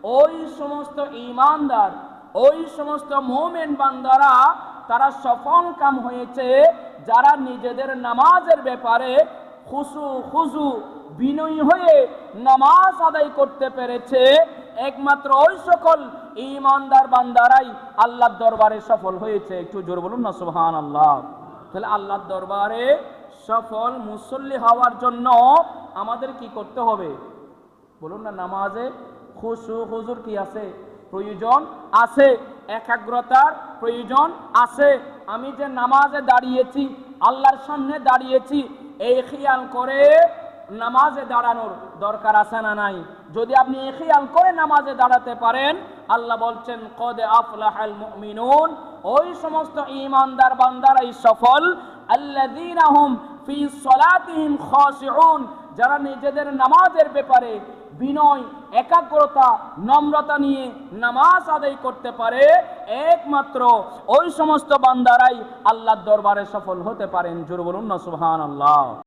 ওই সমস্ত ঈমানদার, ওই সমস্ত মুমিন বান্দারা তারা সফল কাম হয়েছে যারা নিজেদের নামাজের ব্যাপারে খুশু বিনয়ী হয়ে নামাজ আদায় করতে পেরেছে। একমাত্র ওই সকল ঈমানদার বান্দারাই আল্লাহর দরবারে সফল হয়েছে। একটু জোরে বলুন না সুবহানাল্লাহ। তাহলে আল্লাহর দরবারে সফল মুসল্লি হওয়ার জন্য আমাদের কি করতে হবে বলুন না? নামাজে হুজুর কি আছে? প্রয়োজন আছে। একাগ্রতার প্রয়োজন আছে। আমি যে নামাজে দাঁড়িয়েছি, আল্লাহর সামনে দাঁড়িয়েছি, এই খেয়াল করে নামাজে দাঁড়ানোর দরকার আছে না নাই? যদি আপনি এই খেয়াল করে নামাজে দাঁড়াতে পারেন, আল্লাহ বলছেন কদ আফলাহাল মুমিনুন, ওই সমস্ত ঈমানদার বান্দারাই সফল। আল্লাযীনা হুম ফি সলাতিহিম খাশিউন, যারা নিজেদের নামাজের ব্যাপারে বিনয়, একাগ্রতা, নম্রতা নিয়ে নামাজ আদায় করতে পারে, একমাত্র ওই সমস্ত বান্দারাই আল্লাহর দরবারে সফল হতে পারেন। জোরে বলুন না সুবহানাল্লাহ।